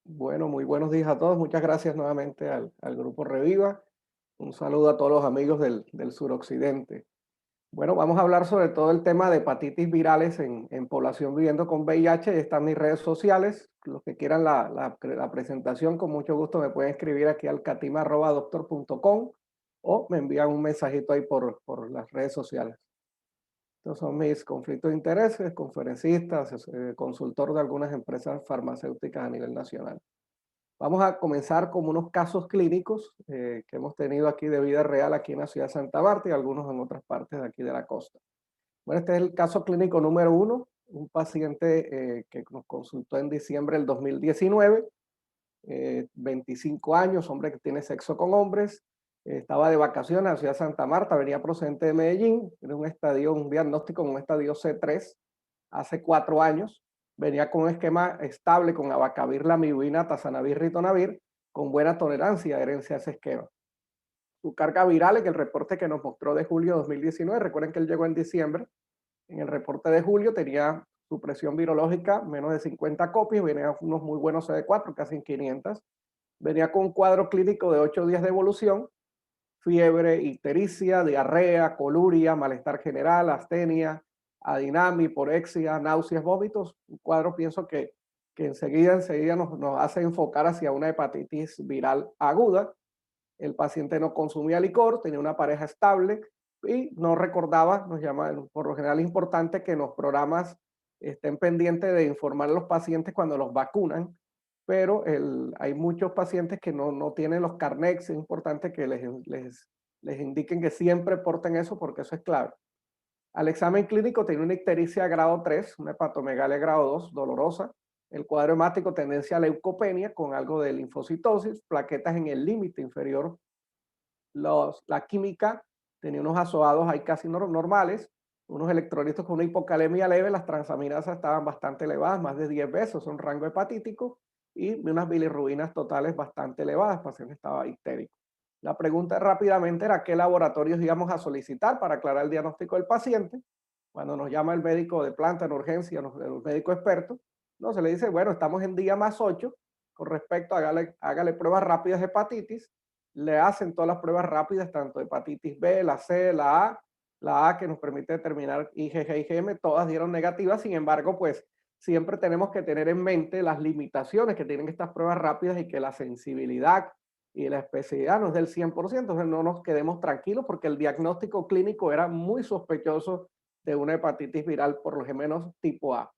Bueno, muy buenos días a todos. Muchas gracias nuevamente al Grupo Reviva. Un saludo a todos los amigos del suroccidente. Bueno, vamos a hablar sobre todo el tema de hepatitis virales en población viviendo con VIH. Están mis redes sociales. Los que quieran la presentación, con mucho gusto me pueden escribir aquí al catima@doctor.com o me envían un mensajito ahí por las redes sociales. Estos son mis conflictos de intereses, conferencista, consultor de algunas empresas farmacéuticas a nivel nacional. Vamos a comenzar con unos casos clínicos que hemos tenido aquí de vida real aquí en la ciudad de Santa Marta y algunos en otras partes de aquí de la costa. Bueno, este es el caso clínico número uno, un paciente que nos consultó en diciembre del 2019, 25 años, hombre que tiene sexo con hombres, estaba de vacaciones en la ciudad de Santa Marta, venía procedente de Medellín, tiene un diagnóstico en un estadio C3 hace 4 años. Venía con un esquema estable con abacavir, lamivudina, tazanavir, ritonavir, con buena tolerancia, adherencia a ese esquema. Su carga viral en el reporte que nos mostró de julio de 2019, recuerden que él llegó en diciembre, en el reporte de julio tenía su presión virológica menos de 50 copias, venía unos muy buenos CD4, casi en 500. Venía con un cuadro clínico de 8 días de evolución, fiebre, ictericia, diarrea, coluria, malestar general, astenia, adinamia, hiporexia, náuseas, vómitos. Un cuadro pienso que enseguida nos hace enfocar hacia una hepatitis viral aguda. El paciente no consumía licor, tenía una pareja estable y no recordaba, nos llama, por lo general es importante que los programas estén pendientes de informar a los pacientes cuando los vacunan, pero hay muchos pacientes que no tienen los carnets, es importante que les indiquen que siempre porten eso porque eso es clave. Al examen clínico tenía una ictericia grado 3, una hepatomegalia grado 2, dolorosa. El cuadro hemático tendencia a leucopenia con algo de linfocitosis, plaquetas en el límite inferior. La química tenía unos azoados ahí casi normales, unos electrolitos con una hipocalemia leve, las transaminasas estaban bastante elevadas, más de 10 veces, un rango hepatítico, y unas bilirrubinas totales bastante elevadas, el paciente estaba histérico. La pregunta rápidamente era qué laboratorios íbamos a solicitar para aclarar el diagnóstico del paciente. Cuando nos llama el médico de planta en urgencia, el médico experto, no se le dice, bueno, estamos en día más 8, con respecto a hágale pruebas rápidas de hepatitis, le hacen todas las pruebas rápidas, tanto hepatitis B, la C, la A que nos permite determinar IgG, IgM, todas dieron negativas, sin embargo, pues siempre tenemos que tener en mente las limitaciones que tienen estas pruebas rápidas y que la sensibilidad y la especificidad no es del 100%, entonces no nos quedemos tranquilos porque el diagnóstico clínico era muy sospechoso de una hepatitis viral, por lo menos tipo A.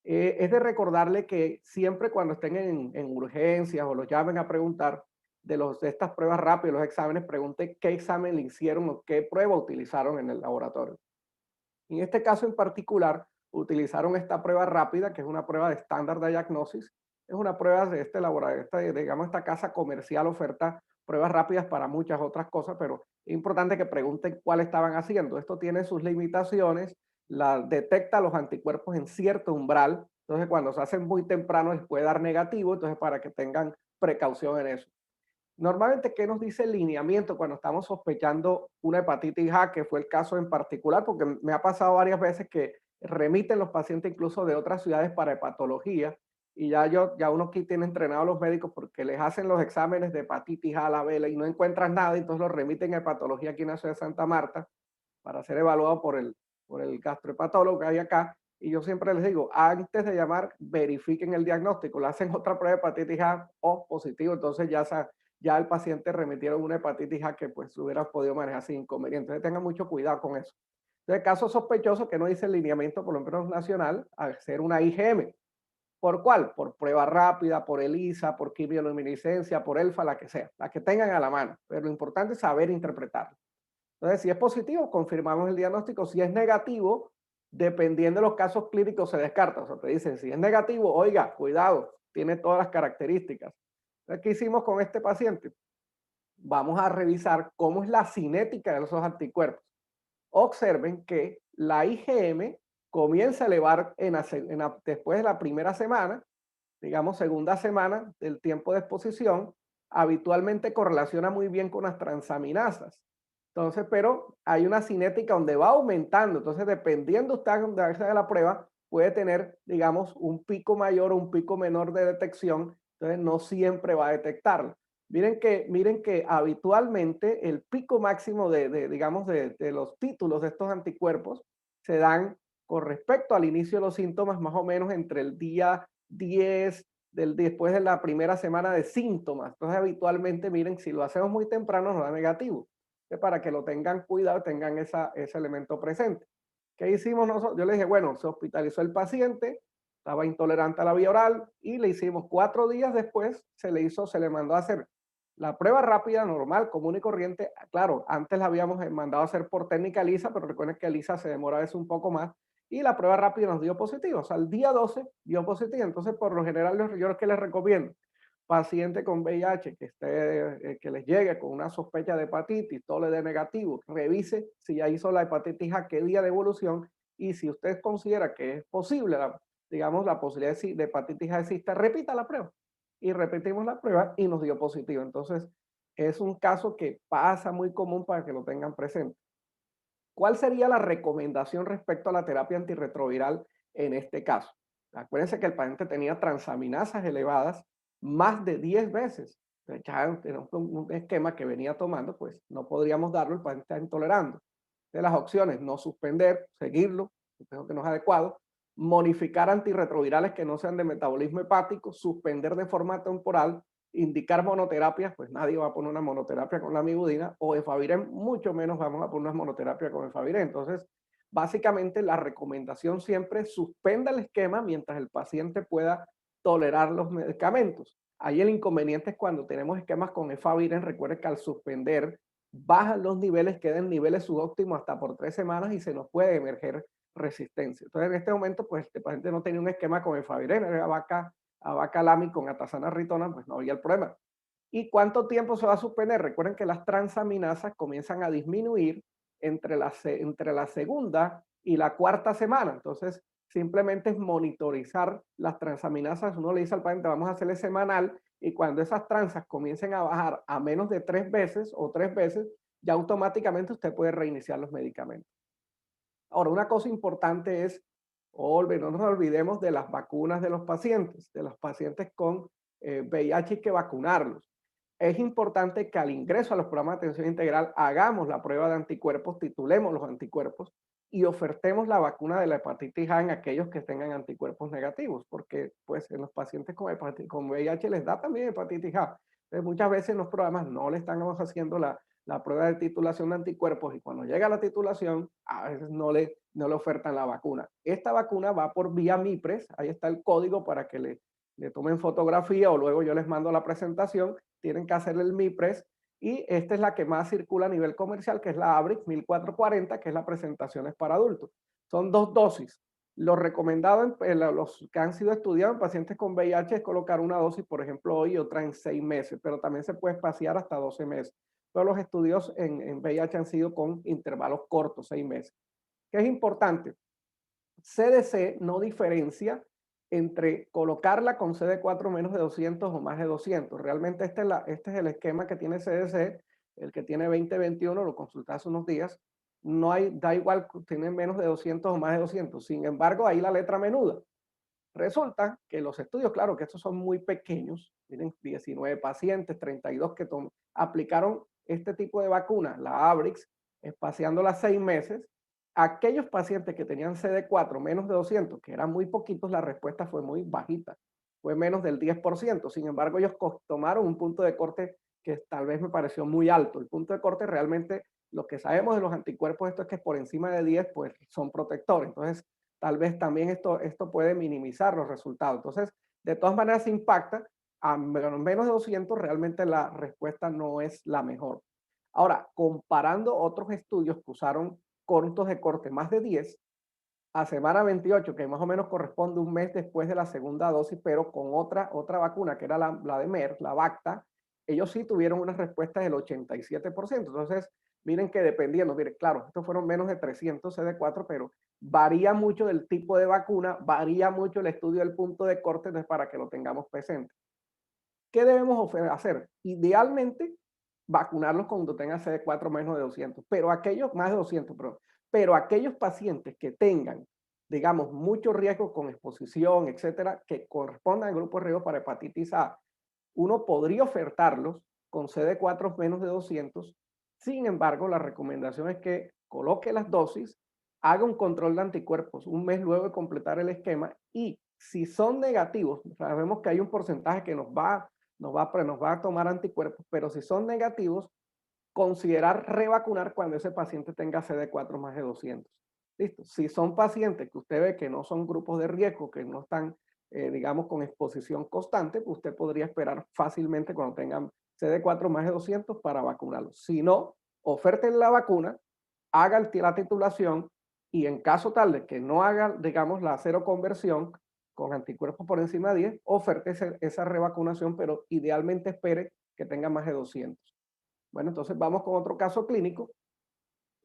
Es de recordarle que siempre cuando estén en urgencias o los llamen a preguntar de estas pruebas rápidas, los exámenes, pregunte qué examen le hicieron o qué prueba utilizaron en el laboratorio. En este caso en particular, utilizaron esta prueba rápida, que es una prueba de estándar de diagnosis. Es una prueba de este laboratorio, digamos, esta casa comercial oferta pruebas rápidas para muchas otras cosas, pero es importante que pregunten cuál estaban haciendo. Esto tiene sus limitaciones, detecta los anticuerpos en cierto umbral, entonces cuando se hacen muy temprano les puede dar negativo, entonces para que tengan precaución en eso. Normalmente, ¿qué nos dice el lineamiento cuando estamos sospechando una hepatitis A, que fue el caso en particular? Porque me ha pasado varias veces que remiten los pacientes incluso de otras ciudades para hepatología y ya uno aquí tiene entrenados a los médicos porque les hacen los exámenes de hepatitis A, la B y no encuentran nada, entonces los remiten a hepatología aquí en la ciudad de Santa Marta para ser evaluado por el gastrohepatólogo que hay acá. Y yo siempre les digo, antes de llamar, verifiquen el diagnóstico, le hacen otra prueba de hepatitis A o positivo, entonces ya el paciente remitieron una hepatitis A que pues hubiera podido manejar sin inconveniente. Entonces tengan mucho cuidado con eso. Entonces, caso sospechoso que no dice el lineamiento, por lo menos nacional, hacer una IgM. ¿Por cuál? Por prueba rápida, por ELISA, por quimioluminiscencia, por ELFA, la que sea, la que tengan a la mano. Pero lo importante es saber interpretarlo. Entonces, si es positivo, confirmamos el diagnóstico. Si es negativo, dependiendo de los casos clínicos, se descarta. O sea, te dicen, si es negativo, oiga, cuidado, tiene todas las características. Entonces, ¿qué hicimos con este paciente? Vamos a revisar cómo es la cinética de esos anticuerpos. Observen que la IgM comienza a elevar después de la primera semana, digamos segunda semana del tiempo de exposición, habitualmente correlaciona muy bien con las transaminasas. Entonces, pero hay una cinética donde va aumentando. Entonces, dependiendo usted de la prueba, puede tener, digamos, un pico mayor o un pico menor de detección Entonces no siempre va a detectarlo. Miren que habitualmente el pico máximo digamos, de los títulos de estos anticuerpos se dan con respecto al inicio de los síntomas más o menos entre el día 10 después de la primera semana de síntomas. Entonces habitualmente, miren, si lo hacemos muy temprano nos da negativo. Entonces, para que lo tengan cuidado, tengan ese elemento presente. ¿Qué hicimos nosotros? Yo le dije, bueno, se hospitalizó el paciente, estaba intolerante a la vía oral y le hicimos 4 días después, se le mandó a hacer la prueba rápida, normal, común y corriente. Claro, antes la habíamos mandado a hacer por técnica ELISA, pero recuerden que ELISA se demora a veces un poco más. Y la prueba rápida nos dio positivo. O sea, el día 12 dio positivo. Entonces, por lo general, yo lo que les recomiendo, paciente con VIH que les llegue con una sospecha de hepatitis, todo le dé negativo, revise si ya hizo la hepatitis A, qué día de evolución, y si usted considera que es posible, digamos, la posibilidad de hepatitis A existe, repita la prueba. Y repetimos la prueba y nos dio positivo. Entonces, es un caso que pasa muy común para que lo tengan presente. ¿Cuál sería la recomendación respecto a la terapia antirretroviral en este caso? Acuérdense que el paciente tenía transaminasas elevadas más de 10 veces. Ya tenemos un esquema que venía tomando, pues no podríamos darlo, el paciente está intolerando. De las opciones, no suspender, seguirlo, creo que no es adecuado, modificar antirretrovirales que no sean de metabolismo hepático, suspender de forma temporal, indicar monoterapias, pues nadie va a poner una monoterapia con la amigudina, o efavirenz, mucho menos vamos a poner una monoterapia con efavirenz. Entonces, básicamente la recomendación siempre es suspenda el esquema mientras el paciente pueda tolerar los medicamentos. Ahí el inconveniente es cuando tenemos esquemas con efavirenz, recuerde que al suspender bajan los niveles, quedan niveles subóptimos hasta por 3 semanas y se nos puede emerger resistencia. Entonces, en este momento, pues el paciente no tenía un esquema con efavirenz, era abacalami con atazana ritona, pues no había el problema. ¿Y cuánto tiempo se va a suspender? Recuerden que las transaminasas comienzan a disminuir entre la segunda y la cuarta semana. Entonces, simplemente es monitorizar las transaminasas. Uno le dice al paciente, vamos a hacerle semanal, y cuando esas transas comiencen a bajar a menos de 3 veces o 3 veces, ya automáticamente usted puede reiniciar los medicamentos. Ahora, una cosa importante es, no nos olvidemos de las vacunas de los pacientes con VIH, hay que vacunarlos. Es importante que al ingreso a los programas de atención integral hagamos la prueba de anticuerpos, titulemos los anticuerpos y ofertemos la vacuna de la hepatitis A en aquellos que tengan anticuerpos negativos, porque pues en los pacientes con VIH les da también hepatitis A. Entonces, muchas veces en los programas no le estamos haciendo la prueba de titulación de anticuerpos y cuando llega la titulación a veces no le ofertan la vacuna. Esta vacuna va por vía MIPRES, ahí está el código para que le tomen fotografía o luego yo les mando la presentación, tienen que hacerle el MIPRES y esta es la que más circula a nivel comercial, que es la Abrix 1440, que es la presentación para adultos. Son 2 dosis. Lo recomendado en los que han sido estudiados en pacientes con VIH es colocar una dosis, por ejemplo, hoy y otra en 6 meses, pero también se puede espaciar hasta 12 meses. Todos los estudios en VIH han sido con intervalos cortos, 6 meses. ¿Qué es importante? CDC no diferencia entre colocarla con CD4 menos de 200 o más de 200. Realmente este es el esquema que tiene CDC, el que tiene 2021, lo consulté hace unos días. No hay, da igual, tiene menos de 200 o más de 200. Sin embargo, ahí la letra menuda. Resulta que los estudios, claro que estos son muy pequeños, tienen 19 pacientes, 32 que aplicaron este tipo de vacuna, la Abrix, espaciándola 6 meses. Aquellos pacientes que tenían CD4 menos de 200, que eran muy poquitos, la respuesta fue muy bajita, fue menos del 10%. Sin embargo, ellos tomaron un punto de corte que tal vez me pareció muy alto. El punto de corte realmente, lo que sabemos de los anticuerpos, esto es que por encima de 10, pues son protectores. Entonces, tal vez también esto puede minimizar los resultados. Entonces, de todas maneras impacta, a menos de 200 realmente la respuesta no es la mejor. Ahora, comparando otros estudios que usaron cortos de corte más de 10, a semana 28, que más o menos corresponde un mes después de la segunda dosis, pero con otra vacuna, que era la de Merck, la Bacta, ellos sí tuvieron una respuesta del 87%. Entonces, miren que dependiendo, miren, claro, estos fueron menos de 300 CD4, pero varía mucho del tipo de vacuna, varía mucho el estudio del punto de corte, entonces para que lo tengamos presente. ¿Qué debemos hacer? Idealmente, vacunarlos cuando tengan CD4 menos de 200, pero aquellos, más de 200, pero aquellos pacientes que tengan digamos, mucho riesgo con exposición, etcétera, que correspondan al grupo de riesgo para hepatitis A, uno podría ofertarlos con CD4 menos de 200. Sin embargo, la recomendación es que coloque las dosis, haga un control de anticuerpos un mes luego de completar el esquema, y si son negativos, sabemos que hay un porcentaje que nos va a tomar anticuerpos, pero si son negativos, considerar revacunar cuando ese paciente tenga CD4 más de 200. Listo. Si son pacientes que usted ve que no son grupos de riesgo, que no están, digamos, con exposición constante, pues usted podría esperar fácilmente cuando tengan CD4 más de 200 para vacunarlos. Si no, oferten la vacuna, haga la titulación, y en caso tal de que no haga, digamos, la seroconversión con anticuerpos por encima de 10, oferte esa revacunación, pero idealmente espere que tenga más de 200. Bueno, entonces vamos con otro caso clínico.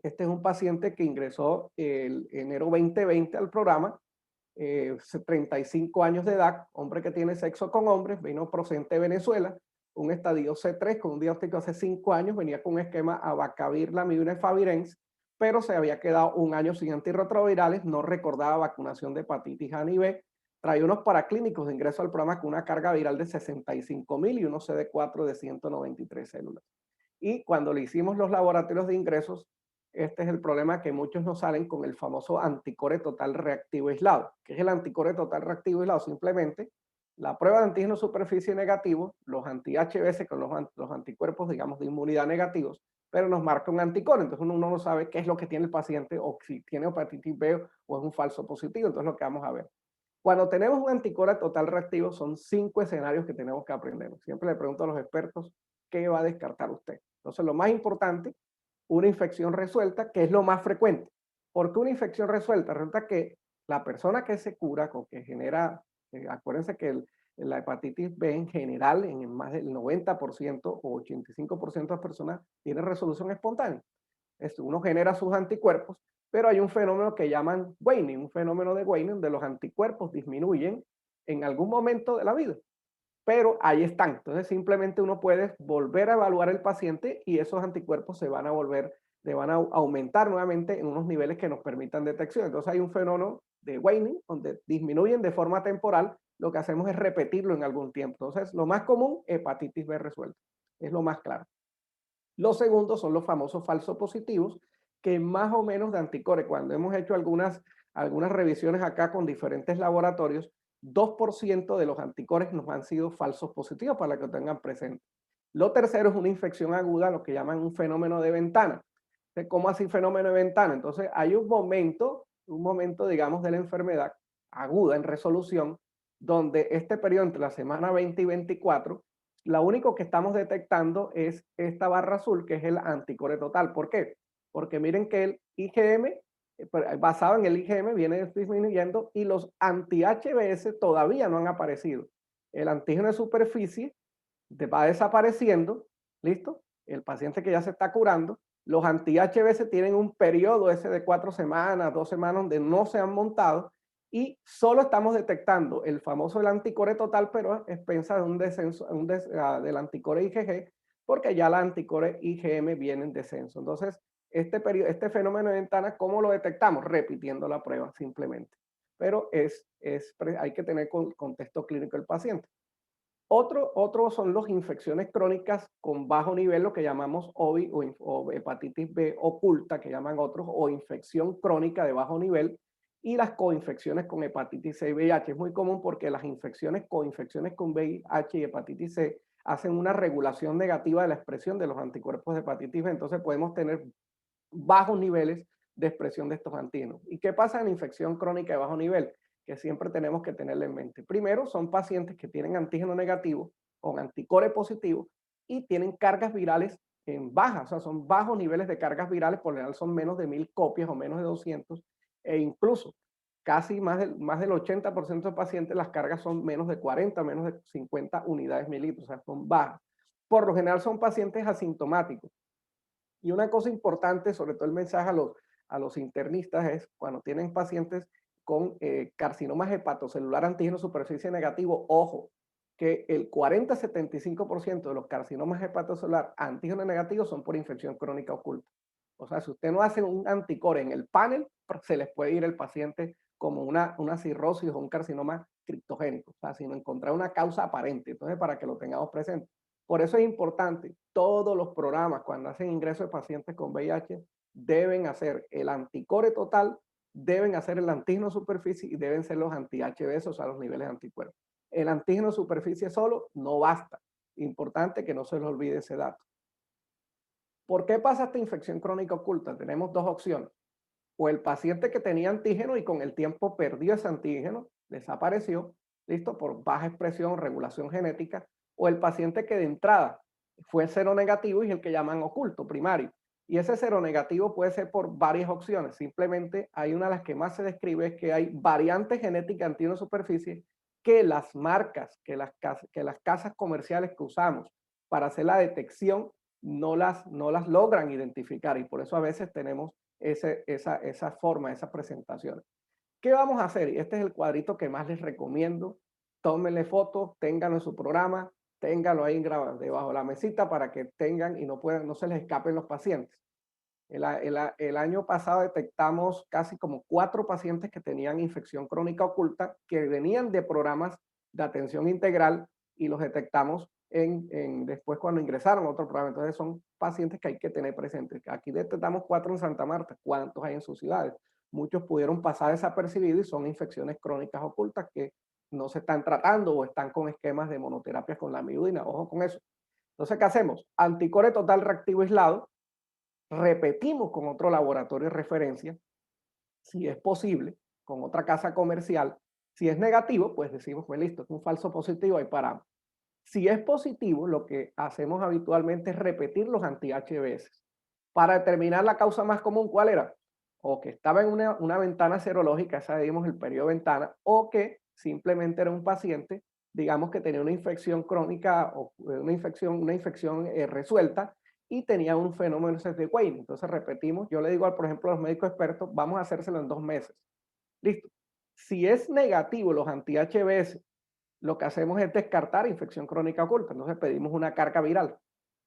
Este es un paciente que ingresó el enero 2020 al programa, 35 años de edad, hombre que tiene sexo con hombres, vino procedente de Venezuela, un estadio C3 con un diagnóstico hace 5 años, venía con un esquema abacavir, lamivudine, favirenz, pero se había quedado un año sin antirretrovirales, no recordaba vacunación de hepatitis A ni B, traía unos paraclínicos de ingreso al programa con una carga viral de 65,000 y unos CD4 de 193 células. Y cuando le hicimos los laboratorios de ingresos, este es el problema, que muchos no salen con el famoso anticore total reactivo aislado. ¿Qué es el anticore total reactivo aislado? Simplemente la prueba de antígeno superficie negativo, los anti-HBs con los anticuerpos, digamos, de inmunidad negativos, pero nos marca un anticore. Entonces uno no sabe qué es lo que tiene el paciente, o si tiene hepatitis B o es un falso positivo. Entonces lo que vamos a ver. Cuando tenemos un anticore total reactivo, son 5 escenarios que tenemos que aprender. Siempre le pregunto a los expertos, ¿qué va a descartar usted? Entonces, lo más importante, una infección resuelta, que es lo más frecuente. ¿Por qué una infección resuelta? Resulta que la persona que se cura, con que genera, acuérdense que la hepatitis B en general, en más del 90% o 85% de las personas, tiene resolución espontánea. Uno genera sus anticuerpos, pero hay un fenómeno que llaman waning, un fenómeno de waning, donde los anticuerpos disminuyen en algún momento de la vida, pero ahí están. Entonces simplemente uno puede volver a evaluar el paciente y esos anticuerpos se van a aumentar nuevamente en unos niveles que nos permitan detección. Entonces hay un fenómeno de waning, donde disminuyen de forma temporal. Lo que hacemos es repetirlo en algún tiempo. Entonces, lo más común, hepatitis B resuelta. Es lo más claro. Los segundos son los famosos falsos positivos, que más o menos de anticore, cuando hemos hecho algunas revisiones acá con diferentes laboratorios, 2% de los anticores nos han sido falsos positivos, para que lo tengan presente. Lo tercero es una infección aguda, lo que llaman un fenómeno de ventana. ¿Cómo así fenómeno de ventana? Entonces hay un momento, digamos, de la enfermedad aguda en resolución, donde este periodo entre la semana 20 y 24, lo único que estamos detectando es esta barra azul, que es el anticore total. ¿Por qué? Porque miren que el IgM, basado en el IgM, viene disminuyendo, y los anti-HBs todavía no han aparecido. El antígeno de superficie va desapareciendo, ¿listo? El paciente que ya se está curando, los anti-HBs tienen un periodo ese de 4 semanas, 2 semanas, donde no se han montado, y solo estamos detectando el famoso anticore total, pero a expensas de un descenso del anticore IgG, porque ya la anticore IgM viene en descenso. Entonces, este fenómeno de ventana, ¿cómo lo detectamos? Repitiendo la prueba simplemente. Pero hay que tener contexto clínico del paciente. Otro son las infecciones crónicas con bajo nivel, lo que llamamos OBI o hepatitis B oculta, que llaman otros, o infección crónica de bajo nivel, y las coinfecciones con hepatitis C y VIH. Es muy común porque las coinfecciones con VIH y hepatitis C hacen una regulación negativa de la expresión de los anticuerpos de hepatitis B, entonces podemos tener bajos niveles de expresión de estos antígenos. ¿Y qué pasa en infección crónica de bajo nivel? Que siempre tenemos que tenerlo en mente. Primero, son pacientes que tienen antígeno negativo con anticore positivo y tienen cargas virales en bajas, o sea, son bajos niveles de cargas virales, por lo general son menos de 1000 copias o menos de 200, e incluso casi más del 80% de pacientes las cargas son menos de 40, menos de 50 unidades mililitros, o sea, son bajas. Por lo general son pacientes asintomáticos. Y una cosa importante, sobre todo el mensaje a los internistas, es cuando tienen pacientes con carcinomas hepatocelular antígeno superficie negativo, ojo, que el 40-75% de los carcinomas hepatocelular antígeno negativo son por infección crónica oculta. O sea, si usted no hace un anticore en el panel, se les puede ir el paciente como una cirrosis o un carcinoma criptogénico, o sea, sino encontrar una causa aparente. Entonces, para que lo tengamos presente. Por eso es importante, todos los programas cuando hacen ingreso de pacientes con VIH deben hacer el anticore total, deben hacer el antígeno superficie y deben ser los anti-HBs, o sea, los niveles de anticuerpos. El antígeno superficie solo no basta. Importante que no se les olvide ese dato. ¿Por qué pasa esta infección crónica oculta? Tenemos dos opciones. O el paciente que tenía antígeno y con el tiempo perdió ese antígeno, desapareció, listo, por baja expresión, regulación genética, o el paciente que de entrada fue seronegativo y es el que llaman oculto, primario. Y ese seronegativo puede ser por varias opciones. Simplemente hay una de las que más se describe es que hay variantes genéticas de antígeno superficie que las marcas, que las casas comerciales que usamos para hacer la detección no las logran identificar y por eso a veces tenemos esa forma, esas presentaciones. ¿Qué vamos a hacer? Este es el cuadrito que más les recomiendo. Tómenle fotos, ténganlo en su programa, ténganlo ahí debajo de la mesita para que tengan y no se les escapen los pacientes. El año pasado detectamos casi como 4 pacientes que tenían infección crónica oculta que venían de programas de atención integral y los detectamos después cuando ingresaron a otro programa. Entonces son pacientes que hay que tener presentes. Aquí detectamos 4 en Santa Marta. ¿Cuántos hay en sus ciudades? Muchos pudieron pasar desapercibidos y son infecciones crónicas ocultas que no se están tratando o están con esquemas de monoterapias con la amiodarina. Ojo con eso. Entonces, ¿qué hacemos? Anticore total reactivo aislado. Repetimos con otro laboratorio de referencia, si es posible, con otra casa comercial. Si es negativo, pues decimos, pues listo, es un falso positivo, ahí paramos. Si es positivo, lo que hacemos habitualmente es repetir los anti-HBs. Para determinar la causa más común, ¿cuál era? O que estaba en una ventana serológica, esa dimos el periodo de ventana, o que simplemente era un paciente, digamos que tenía una infección crónica o una infección resuelta y tenía un fenómeno de Wayne. Entonces repetimos, yo le digo, por ejemplo, a los médicos expertos, vamos a hacérselo en 2 meses. Listo. Si es negativo los anti-HBs, lo que hacemos es descartar infección crónica oculta. Entonces pedimos una carga viral.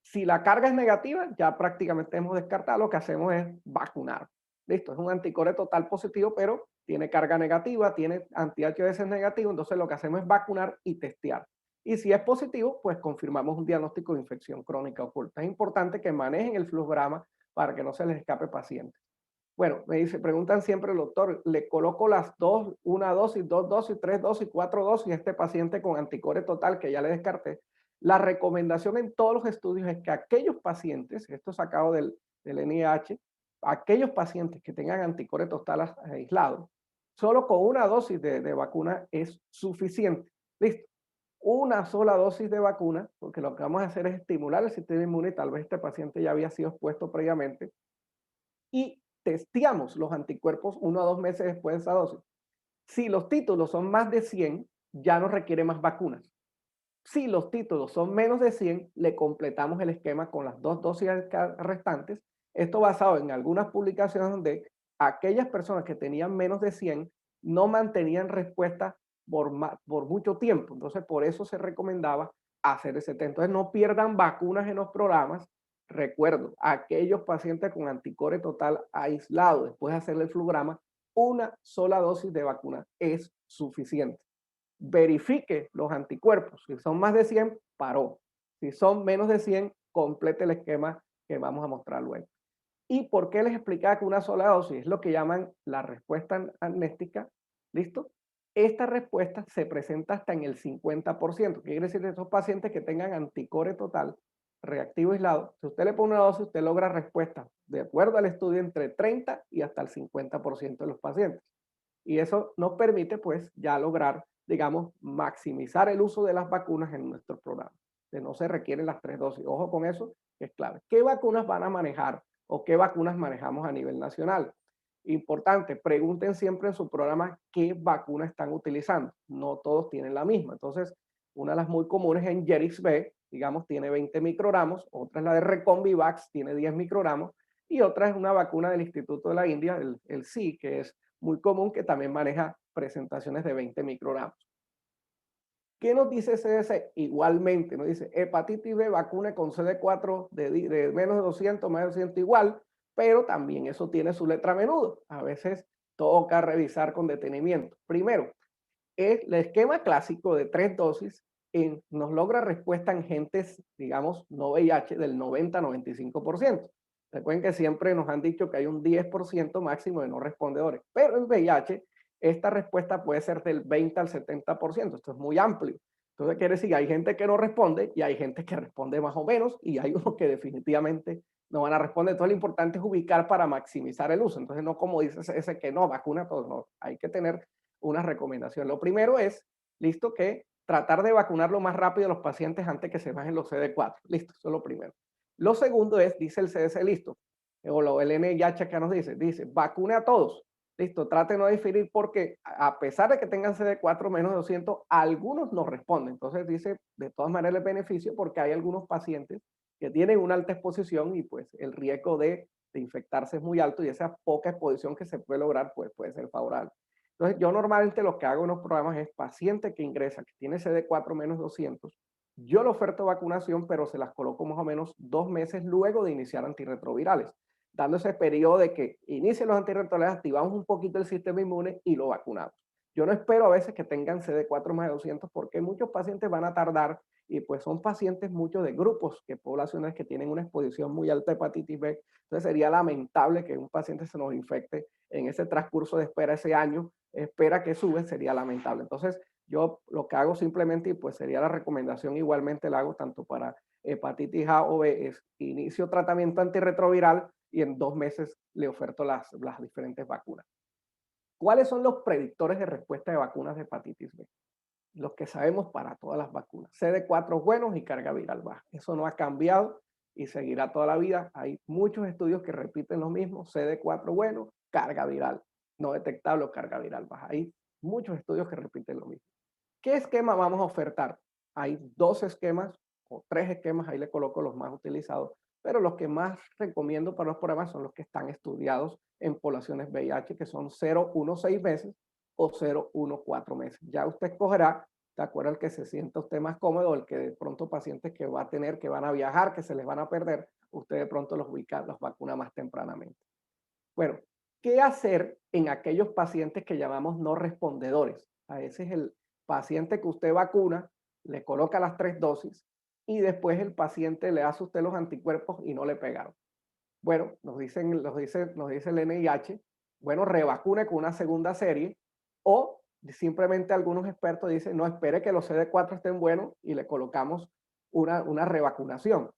Si la carga es negativa, ya prácticamente hemos descartado, lo que hacemos es vacunar. Listo, es un anticore total positivo, pero tiene carga negativa, tiene anti-HBs negativo, entonces lo que hacemos es vacunar y testear. Y si es positivo, pues confirmamos un diagnóstico de infección crónica oculta. Es importante que manejen el flujograma para que no se les escape pacientes. Bueno, preguntan siempre el doctor, le coloco las dos, una dosis, 2 dosis, 3 dosis, 4 dosis a este paciente con anticore total que ya le descarté. La recomendación en todos los estudios es que aquellos pacientes, esto sacado del NIH, aquellos pacientes que tengan anticore total aislado, solo con una dosis de vacuna es suficiente. Listo. Una sola dosis de vacuna, porque lo que vamos a hacer es estimular el sistema inmune, tal vez este paciente ya había sido expuesto previamente, y testeamos los anticuerpos 1 a 2 meses después de esa dosis. Si los títulos son más de 100, ya no requiere más vacunas. Si los títulos son menos de 100, le completamos el esquema con las 2 dosis restantes. Esto basado en algunas publicaciones donde aquellas personas que tenían menos de 100 no mantenían respuesta por mucho tiempo. Entonces, por eso se recomendaba hacer ese test. Entonces, no pierdan vacunas en los programas. Recuerdo, aquellos pacientes con anticore total aislado después de hacerle el flugograma, una sola dosis de vacuna es suficiente. Verifique los anticuerpos. Si son más de 100, paró. Si son menos de 100, complete el esquema que vamos a mostrar luego. ¿Y por qué les explicaba que una sola dosis? Es lo que llaman la respuesta amnéstica. ¿Listo? Esta respuesta se presenta hasta en el 50%. ¿Qué quiere decir de esos pacientes que tengan anticore total, reactivo aislado? Si usted le pone una dosis, usted logra respuesta, de acuerdo al estudio, entre 30 y hasta el 50% de los pacientes. Y eso nos permite, pues, ya lograr, digamos, maximizar el uso de las vacunas en nuestro programa. Que no se requieren las 3 dosis. Ojo con eso, que es clave. ¿Qué vacunas van a manejar o qué vacunas manejamos a nivel nacional? Importante, pregunten siempre en su programa qué vacuna están utilizando. No todos tienen la misma. Entonces, una de las muy comunes es Engerix B, digamos, tiene 20 microgramos. Otra es la de Recombivax, tiene 10 microgramos. Y otra es una vacuna del Instituto de la India, el SI, que es muy común, que también maneja presentaciones de 20 microgramos. ¿Qué nos dice CDC? Igualmente, nos dice hepatitis B, vacuna con CD4 de menos de 200, más de 200 igual, pero también eso tiene su letra a menudo. A veces toca revisar con detenimiento. Primero, el esquema clásico de 3 dosis nos logra respuesta en gentes, digamos, no VIH del 90-95%. Recuerden que siempre nos han dicho que hay un 10% máximo de no respondedores, pero en VIH esta respuesta puede ser del 20 al 70%. Esto es muy amplio. Entonces quiere decir que hay gente que no responde y hay gente que responde más o menos y hay unos que definitivamente no van a responder. Entonces lo importante es ubicar para maximizar el uso. Entonces no como dice ese que no, vacuna a todos, no. Hay que tener una recomendación. Lo primero es, listo, que tratar de vacunar lo más rápido a los pacientes antes que se bajen los CD4. Listo, eso es lo primero. Lo segundo es, dice el CDC, listo, o el NIH que nos dice, vacune a todos. Listo, trate de no diferir porque a pesar de que tengan CD4 menos de 200, algunos no responden. Entonces dice, de todas maneras el beneficio porque hay algunos pacientes que tienen una alta exposición y pues el riesgo de infectarse es muy alto y esa poca exposición que se puede lograr pues puede ser favorable. Entonces yo normalmente lo que hago en los programas es paciente que ingresa, que tiene CD4 menos 200, yo le oferto vacunación, pero se las coloco más o menos 2 meses luego de iniciar antirretrovirales, dando ese periodo de que inicien los antirretrovirales, activamos un poquito el sistema inmune y lo vacunamos. Yo no espero a veces que tengan CD4 más de 200 porque muchos pacientes van a tardar y pues son pacientes muchos de grupos, que poblaciones que tienen una exposición muy alta de hepatitis B. Entonces sería lamentable que un paciente se nos infecte en ese transcurso de espera, ese año, espera que sube, sería lamentable. Entonces yo lo que hago simplemente, y pues sería la recomendación igualmente la hago tanto para hepatitis A o B, es inicio tratamiento antirretroviral y en 2 meses le oferto las diferentes vacunas. ¿Cuáles son los predictores de respuesta de vacunas de hepatitis B? Los que sabemos para todas las vacunas. CD4 buenos y carga viral baja. Eso no ha cambiado y seguirá toda la vida. Hay muchos estudios que repiten lo mismo. CD4 bueno, carga viral no detectable o carga viral baja. Hay muchos estudios que repiten lo mismo. ¿Qué esquema vamos a ofertar? Hay 2 esquemas o 3 esquemas, ahí le coloco los más utilizados, pero los que más recomiendo para los programas son los que están estudiados en poblaciones VIH, que son 0-1-6 meses o 0-1-4 meses. Ya usted escogerá, de acuerdo al que se sienta usted más cómodo, el que de pronto pacientes que va a tener, que van a viajar, que se les van a perder, usted de pronto los vacuna más tempranamente. Bueno, ¿qué hacer en aquellos pacientes que llamamos no respondedores? A ese es el paciente que usted vacuna, le coloca las 3 dosis y después el paciente le hace a usted los anticuerpos y no le pegaron. Bueno, nos dice el NIH, bueno, revacune con una segunda serie o simplemente algunos expertos dicen, no, espere que los CD4 estén buenos y le colocamos una revacunación.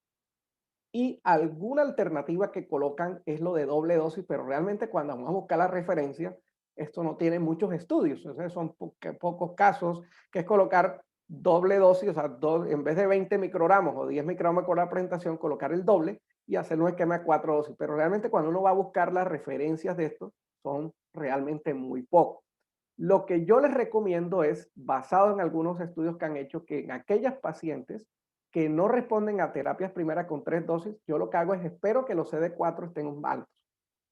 Y alguna alternativa que colocan es lo de doble dosis, pero realmente cuando vamos a buscar la referencia, esto no tiene muchos estudios, son pocos casos, que es colocar doble dosis, o sea, en vez de 20 microgramos o 10 microgramos con la presentación, colocar el doble y hacer un esquema de 4 dosis. Pero realmente cuando uno va a buscar las referencias de esto, son realmente muy pocos. Lo que yo les recomiendo es, basado en algunos estudios que han hecho, que en aquellas pacientes que no responden a terapias primeras con 3 dosis, yo lo que hago es espero que los CD4 estén altos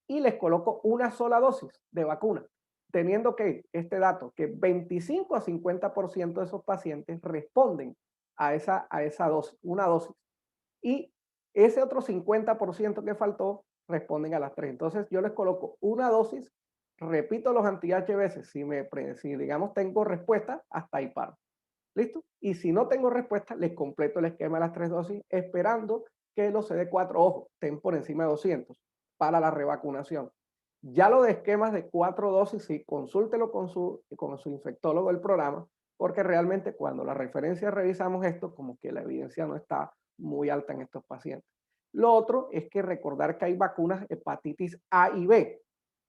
y les coloco una sola dosis de vacuna, teniendo que este dato, que 25 a 50% de esos pacientes responden a esa dosis, una dosis, y ese otro 50% que faltó responden a las 3. Entonces yo les coloco una dosis, repito los anti-H veces, si digamos tengo respuesta, hasta ahí paro. ¿Listo? Y si no tengo respuesta, les completo el esquema de las 3 dosis, esperando que los CD4, ojo, estén por encima de 200 para la revacunación. Ya lo de esquemas de 4 dosis, sí, consúltelo con su infectólogo del programa, porque realmente cuando la referencia revisamos esto, como que la evidencia no está muy alta en estos pacientes. Lo otro es que recordar que hay vacunas hepatitis A y B.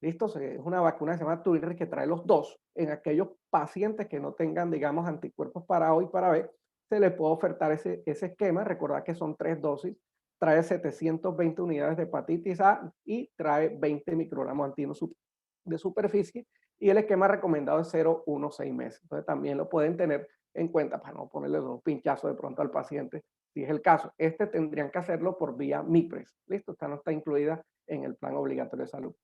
¿Listo? Es una vacuna que se llama Twinrix que trae los dos. En aquellos pacientes que no tengan, digamos, anticuerpos para A y para B, se les puede ofertar ese esquema. Recordar que son 3 dosis. Trae 720 unidades de hepatitis A y trae 20 microgramos antígenos de superficie. Y el esquema recomendado es 0-1-6 meses. Entonces también lo pueden tener en cuenta para no ponerle los pinchazos de pronto al paciente, si es el caso. Tendrían que hacerlo por vía MIPRES. ¿Listo? Esta no está incluida en el plan obligatorio de salud.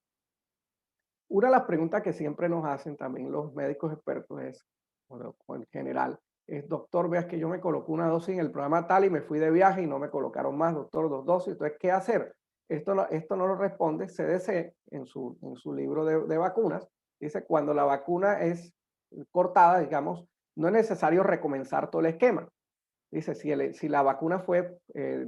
Una de las preguntas que siempre nos hacen también los médicos expertos es, bueno, en general, es, doctor, veas que yo me coloco una dosis en el programa tal y me fui de viaje y no me colocaron más, doctor, 2 dosis. Entonces, ¿qué hacer? Esto no lo responde CDC en su libro de vacunas. Dice, cuando la vacuna es cortada, digamos, no es necesario recomenzar todo el esquema. Dice, si la vacuna fue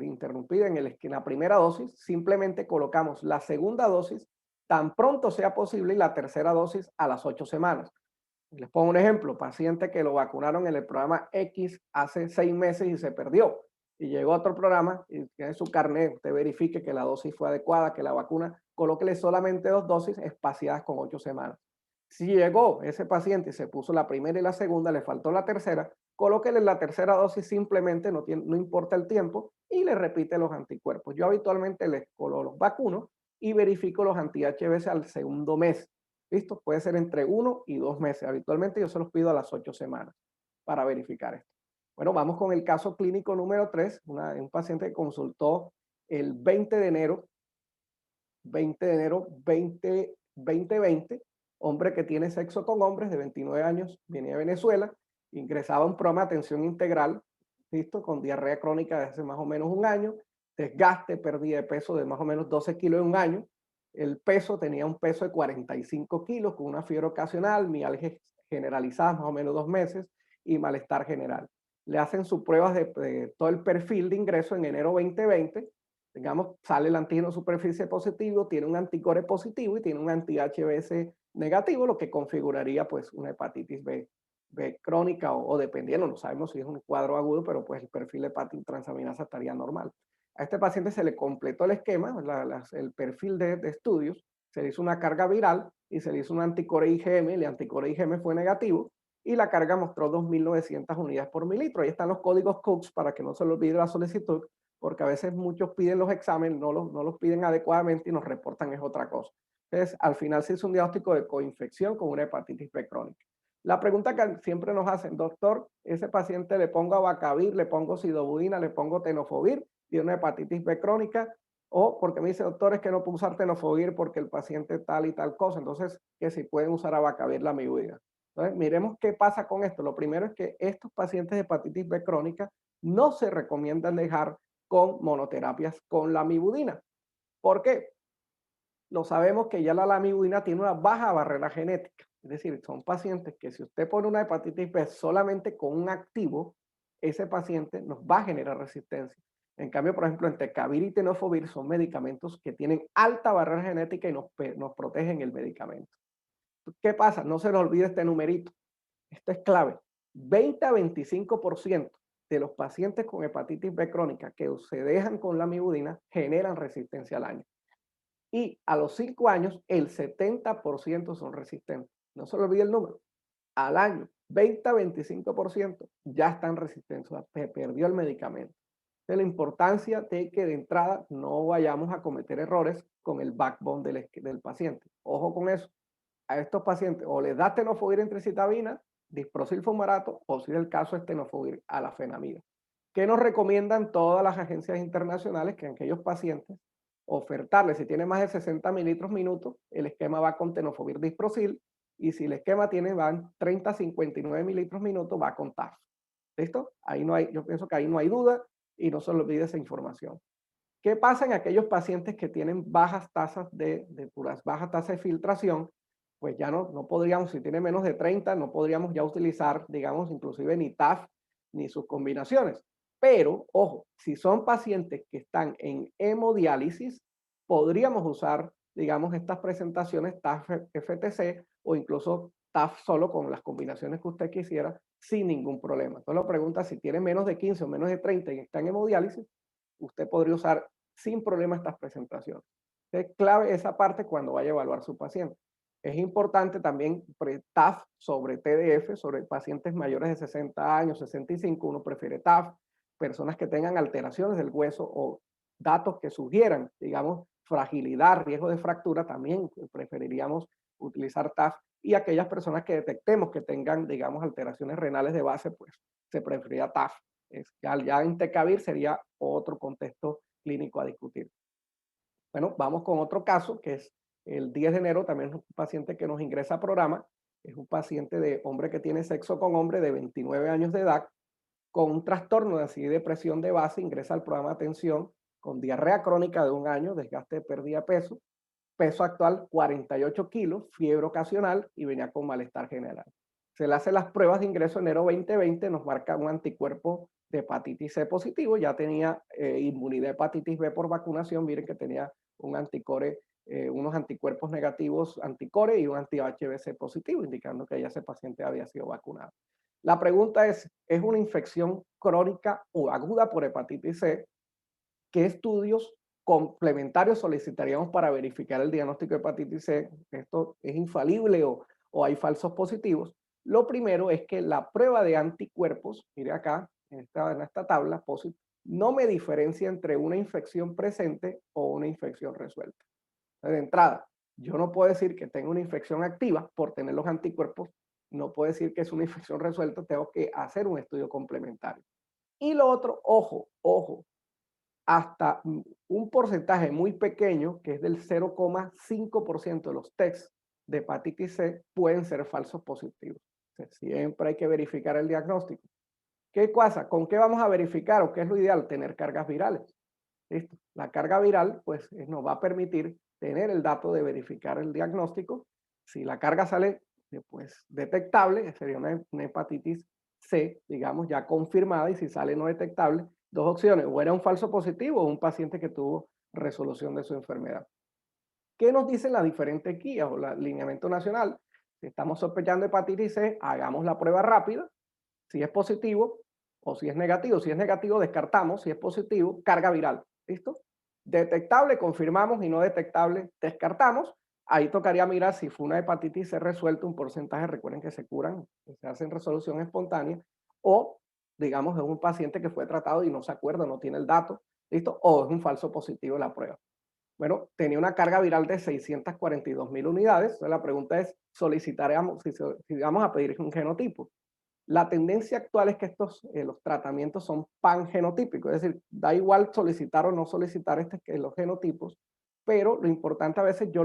interrumpida en la primera dosis, simplemente colocamos la segunda dosis tan pronto sea posible y la tercera dosis a las 8 semanas. Les pongo un ejemplo, paciente que lo vacunaron en el programa X hace 6 meses y se perdió. Y llegó a otro programa y tiene su carnet, usted verifique que la dosis fue adecuada, que la vacuna, colóquele solamente 2 dosis espaciadas con 8 semanas. Si llegó ese paciente y se puso la primera y la segunda, le faltó la tercera, colóquele la tercera dosis simplemente, no importa el tiempo, y le repite los anticuerpos. Yo habitualmente les los vacuno y verifico los anti-HBs al segundo mes. ¿Listo? Puede ser entre 1 y 2 meses. Habitualmente yo se los pido a las 8 semanas para verificar esto. Bueno, vamos con el caso clínico número 3, un paciente que consultó el 20 de enero, 2020, hombre que tiene sexo con hombres de 29 años, viene de Venezuela, ingresaba a un programa de atención integral, ¿listo? Con diarrea crónica desde hace más o menos un año, desgaste, pérdida de peso de más o menos 12 kilos en un año, el peso tenía un peso de 45 kilos con una fiebre ocasional, mialgias generalizadas más o menos 2 meses y malestar general. Le hacen sus pruebas de todo el perfil de ingreso en enero 2020, digamos, sale el antígeno superficie positivo, tiene un anticore positivo y tiene un anti-HBs negativo, lo que configuraría pues una hepatitis B crónica o dependiendo, no sabemos si es un cuadro agudo, pero pues el perfil de hepatitis transaminasa estaría normal. A este paciente se le completó el esquema, el perfil de estudios, se le hizo una carga viral y se le hizo un anticore IgM, el anticore IgM fue negativo y la carga mostró 2.900 unidades por mililitro. Ahí están los códigos COOKS para que no se le olvide la solicitud, porque a veces muchos piden los exámenes, no los piden adecuadamente y nos reportan es otra cosa. Entonces, al final se hizo un diagnóstico de coinfección con una hepatitis B crónica. La pregunta que siempre nos hacen, doctor, ese paciente le pongo abacavir, le pongo sidobudina, le pongo tenofovir, tiene una hepatitis B crónica, o porque me dice, doctor, es que no puedo usar tenofovir porque el paciente tal y tal cosa, entonces que si pueden usar abacavir la lamivudina. Entonces, miremos qué pasa con esto. Lo primero es que estos pacientes de hepatitis B crónica no se recomiendan dejar con monoterapias con lamivudina. ¿Por qué? Lo sabemos que ya la lamivudina tiene una baja barrera genética. Es decir, son pacientes que si usted pone una hepatitis B solamente con un activo, ese paciente nos va a generar resistencia. En cambio, por ejemplo, entecavir y tenofovir son medicamentos que tienen alta barrera genética y nos protegen el medicamento. ¿Qué pasa? No se nos olvide este numerito. Esto es clave. 20 a 25% de los pacientes con hepatitis B crónica que se dejan con la lamivudina generan resistencia al año. Y a los 5 años, el 70% son resistentes. No se le olvide el número. Al año, 20 a 25% ya están resistentes. O sea, se perdió el medicamento. De la importancia de que de entrada no vayamos a cometer errores con el backbone del paciente. Ojo con eso. A estos pacientes o les da tenofovir entricitabina, disprosil fumarato, o si es el caso es tenofovir alafenamida. ¿Qué nos recomiendan todas las agencias internacionales? Que en aquellos pacientes ofertarles, si tiene más de 60 mililitros minutos, el esquema va con tenofovir disprosil, y si el esquema van 30 a 59 mililitros minutos, va con TAF. ¿Listo? Ahí no hay, yo pienso que ahí no hay duda y no se les olvide esa información. ¿Qué pasa en aquellos pacientes que tienen bajas tasas bajas tasas de filtración? Pues ya no podríamos, si tiene menos de 30, no podríamos ya utilizar, digamos, inclusive ni TAF ni sus combinaciones. Pero, ojo, si son pacientes que están en hemodiálisis, podríamos usar, digamos, estas presentaciones TAF FTC o incluso TAF solo con las combinaciones que usted quisiera sin ningún problema. Entonces lo pregunta si tiene menos de 15 o menos de 30 y está en hemodiálisis, usted podría usar sin problema estas presentaciones. Es clave esa parte cuando vaya a evaluar su paciente. Es importante también TAF sobre TDF, sobre pacientes mayores de 60 años, 65, uno prefiere TAF, personas que tengan alteraciones del hueso o datos que sugieran, digamos, fragilidad, riesgo de fractura, también preferiríamos utilizar TAF, y aquellas personas que detectemos que tengan, digamos, alteraciones renales de base, pues se preferiría TAF. Ya en TECAVIR sería otro contexto clínico a discutir. Bueno, vamos con otro caso, que es el 10 de enero, también es un paciente que nos ingresa a programa, es un paciente de hombre que tiene sexo con hombre de 29 años de edad, con un trastorno de ansiedad y depresión de base, ingresa al programa de atención con diarrea crónica de un año, desgaste de pérdida de peso, peso actual 48 kilos, fiebre ocasional y venía con malestar general. Se le hacen las pruebas de ingreso en enero 2020, nos marca un anticuerpo de hepatitis C positivo, ya tenía inmunidad de hepatitis B por vacunación, miren que tenía un anticore, unos anticuerpos negativos anticore y un anti-HBC positivo, indicando que ya ese paciente había sido vacunado. La pregunta ¿es una infección crónica o aguda por hepatitis C? ¿Qué estudios complementarios solicitaríamos para verificar el diagnóstico de hepatitis C? ¿Esto es infalible o hay falsos positivos? Lo primero es que la prueba de anticuerpos, mire acá, en esta tabla, no me diferencia entre una infección presente o una infección resuelta. De entrada, yo no puedo decir que tengo una infección activa por tener los anticuerpos, no puedo decir que es una infección resuelta, tengo que hacer un estudio complementario. Y lo otro, ojo, hasta un porcentaje muy pequeño, que es del 0,5% de los tests de hepatitis C, pueden ser falsos positivos. O sea, siempre hay que verificar el diagnóstico. ¿Qué pasa? ¿Con qué vamos a verificar o qué es lo ideal? Tener cargas virales. ¿Listo? La carga viral, pues, nos va a permitir tener el dato de verificar el diagnóstico. Si la carga sale, pues, detectable, sería una hepatitis C, digamos, ya confirmada, y si sale no detectable, dos opciones, o era un falso positivo o un paciente que tuvo resolución de su enfermedad. ¿Qué nos dicen las diferentes guías o el lineamiento nacional? Si estamos sospechando hepatitis C, hagamos la prueba rápida, si es positivo o si es negativo. Si es negativo, descartamos. Si es positivo, carga viral. ¿Listo? Detectable, confirmamos, y no detectable, descartamos. Ahí tocaría mirar si fue una hepatitis C resuelta, un porcentaje, recuerden que se curan, que se hacen resolución espontánea, o digamos es un paciente que fue tratado y no se acuerda, no tiene el dato, ¿listo? O es un falso positivo la prueba. Bueno, tenía una carga viral de 642.000 unidades. Entonces la pregunta es, solicitaremos, si vamos a pedir un genotipo. La tendencia actual es que los tratamientos son pangenotípicos, es decir, da igual solicitar o no solicitar los genotipos, pero lo importante a veces yo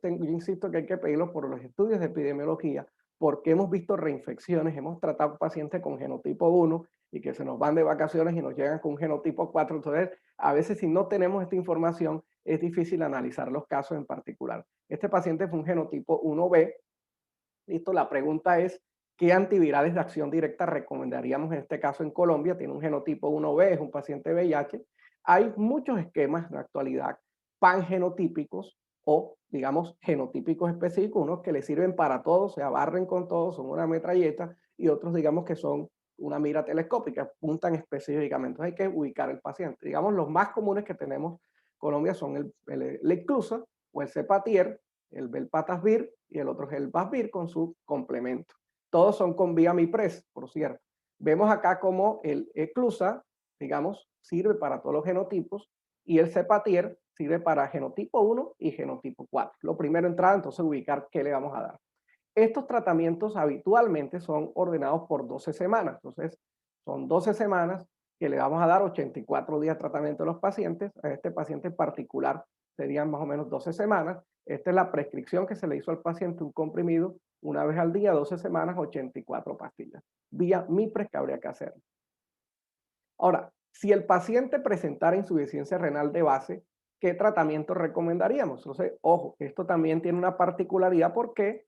insisto que hay que pedirlos por los estudios de epidemiología, porque hemos visto reinfecciones, hemos tratado pacientes con genotipo 1 y que se nos van de vacaciones y nos llegan con un genotipo 4, entonces a veces si no tenemos esta información es difícil analizar los casos en particular. Este paciente fue un genotipo 1B. Listo, la pregunta es, ¿qué antivirales de acción directa recomendaríamos en este caso en Colombia? Tiene un genotipo 1B, es un paciente VIH. Hay muchos esquemas en la actualidad pangenotípicos o, digamos, genotípicos específicos, unos que le sirven para todo, se abarren con todo, son una metralleta, y otros, digamos, que son una mira telescópica, apuntan específicamente. Entonces hay que ubicar el paciente. Digamos, los más comunes que tenemos en Colombia son el Eclusa o el Cepatier, el Belpatasvir y el otro es el Vasvir con su complemento. Todos son con vía MIPRES, por cierto. Vemos acá como el Eclusa, digamos, sirve para todos los genotipos y el Cepatier sirve para genotipo 1 y genotipo 4. Lo primero entrada, entonces ubicar qué le vamos a dar. Estos tratamientos habitualmente son ordenados por 12 semanas, entonces son 12 semanas que le vamos a dar 84 días de tratamiento a los pacientes. A este paciente en particular serían más o menos 12 semanas. Esta es la prescripción que se le hizo al paciente, un comprimido una vez al día, 12 semanas, 84 pastillas. Vía MIPRES que habría que hacer. Ahora, si el paciente presentara insuficiencia renal de base, ¿qué tratamiento recomendaríamos? Entonces, ojo, esto también tiene una particularidad porque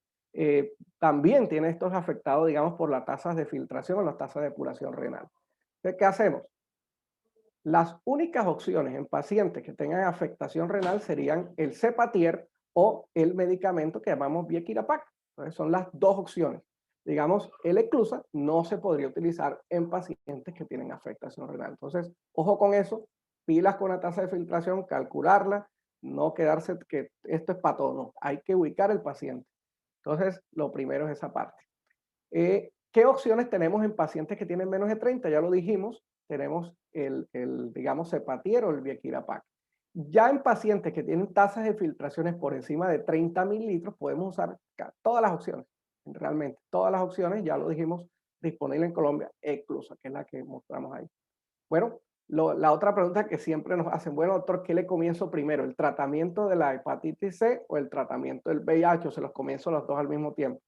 también tiene estos afectados, digamos, por las tasas de filtración o las tasas de depuración renal. Entonces, ¿qué hacemos? Las únicas opciones en pacientes que tengan afectación renal serían el Cepatier o el medicamento que llamamos Viekirapac. Entonces son las dos opciones. Digamos, el Eclusa no se podría utilizar en pacientes que tienen afectación renal. Entonces, ojo con eso, pilas con la tasa de filtración, calcularla, no quedarse que esto es para todo, no, hay que ubicar el paciente. Entonces, lo primero es esa parte. ¿Qué opciones tenemos en pacientes que tienen menos de 30? Ya lo dijimos, tenemos digamos, Cepatier o el Viekirapac. Ya en pacientes que tienen tasas de filtraciones por encima de 30 mililitros, podemos usar todas las opciones, realmente, todas las opciones, ya lo dijimos, disponible en Colombia, Eclusa, que es la que mostramos ahí. Bueno, la otra pregunta que siempre nos hacen, bueno, doctor, ¿qué le comienzo primero? ¿El tratamiento de la hepatitis C o el tratamiento del VIH? ¿O se los comienzo los dos al mismo tiempo?